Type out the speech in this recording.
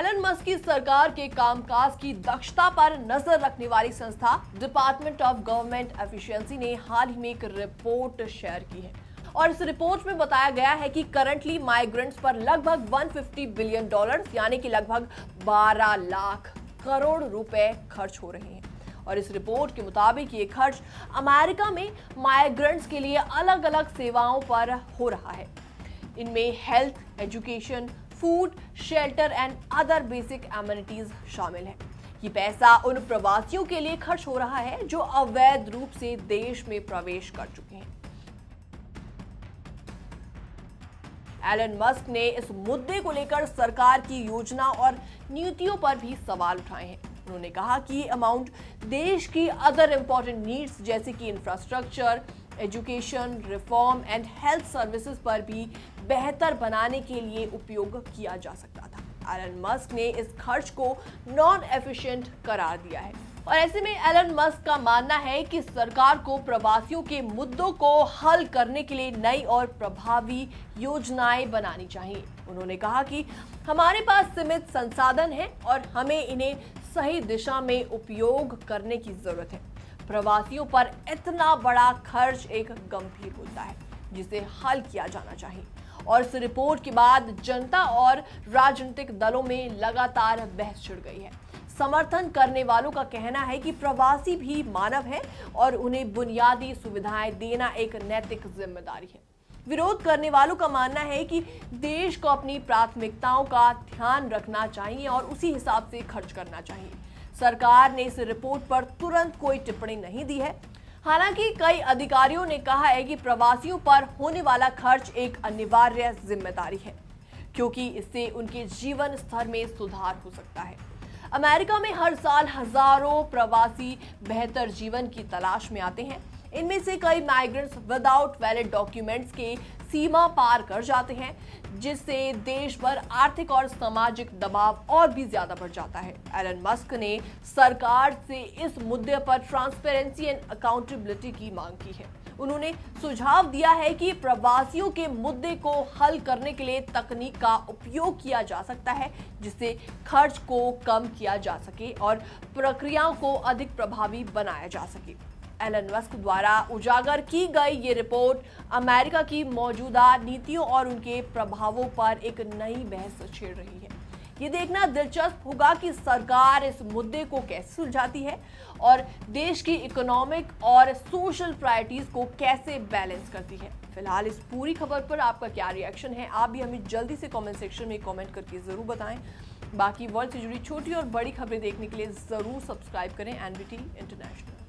Elon Musk की सरकार के कामकाज की दक्षता पर नजर रखने वाली संस्था डिपार्टमेंट ऑफ गवर्नमेंट एफिशिएंसी ने हाल ही में एक रिपोर्ट शेयर की है और इस रिपोर्ट में बताया गया है कि करंटली माइग्रेंट्स पर लगभग 150 बिलियन डॉलर यानी कि लगभग 12 लाख करोड़ रुपए खर्च हो रहे हैं। और इस रिपोर्ट के मुताबिक ये खर्च अमेरिका में माइग्रेंट्स के लिए अलग अलग सेवाओं पर हो रहा है। इनमें health, education, food, shelter and other basic amenities शामिल है। ये पैसा उन प्रवासियों के लिए खर्च हो रहा है जो अवैध रूप से देश में प्रवेश कर चुके हैं। एलन मस्क ने इस मुद्दे को लेकर सरकार की योजना और नीतियों पर भी सवाल उठाए हैं। उन्होंने कहा कि ये अमाउंट देश की अदर इंपॉर्टेंट नीड्स जैसे कि infrastructure, education, reform and health services पर भी बेहतर बनाने के लिए उपयोग किया जा सकता था। एलन मस्क ने इस खर्च को नॉन एफिशिएंट करार दिया है और ऐसे में एलन मस्क का मानना है कि सरकार को प्रवासियों के मुद्दों को हल करने के लिए नई और प्रभावी योजनाएं बनानी चाहिए। उन्होंने कहा कि हमारे पास सीमित संसाधन हैं और हमें इन्हें सही दिशा में उपयोग करने की जरूरत है। प्रवासियों पर इतना बड़ा खर्च एक गंभीर मुद्दा है जिसे हल किया जाना चाहिए। और इस रिपोर्ट के बाद जनता और राजनीतिक दलों में लगातार बहस छिड़ गई है। समर्थन करने वालों का कहना है कि प्रवासी भी मानव हैं और उन्हें बुनियादी सुविधाएं देना एक नैतिक जिम्मेदारी है। विरोध करने वालों का मानना है कि देश को अपनी प्राथमिकताओं का ध्यान रखना चाहिए और उसी हिसाब से खर्च करना चाहिए। सरकार ने इस रिपोर्ट पर तुरंत कोई टिप्पणी नहीं दी है। हालांकि कई अधिकारियों ने कहा है कि प्रवासियों पर होने वाला खर्च एक अनिवार्य जिम्मेदारी है क्योंकि इससे उनके जीवन स्तर में सुधार हो सकता है। अमेरिका में हर साल हजारों प्रवासी बेहतर जीवन की तलाश में आते हैं। इनमें से कई माइग्रेंट्स विदाउट वैलिड डॉक्यूमेंट्स के सीमा पार कर जाते हैं जिससे देश पर आर्थिक और सामाजिक दबाव और भी ज्यादा बढ़ जाता है। एलन मस्क ने सरकार से इस मुद्दे पर ट्रांसपेरेंसी एंड अकाउंटेबिलिटी की मांग की है। उन्होंने सुझाव दिया है कि प्रवासियों के मुद्दे को हल करने के लिए तकनीक का उपयोग किया जा सकता है जिससे खर्च को कम किया जा सके और प्रक्रियाओं को अधिक प्रभावी बनाया जा सके। एलन मस्क द्वारा उजागर की गई ये रिपोर्ट अमेरिका की मौजूदा नीतियों और उनके प्रभावों पर एक नई बहस छेड़ रही है। ये देखना दिलचस्प होगा कि सरकार इस मुद्दे को कैसे सुलझाती है और देश की इकोनॉमिक और सोशल प्रायोरिटीज को कैसे बैलेंस करती है। फिलहाल इस पूरी खबर पर आपका क्या रिएक्शन है, आप भी हमें जल्दी से कमेंट सेक्शन में कमेंट करके जरूर बताएं। बाकी वर्ल्ड से जुड़ी छोटी और बड़ी खबरें देखने के लिए जरूर सब्सक्राइब करें एनबीटी इंटरनेशनल।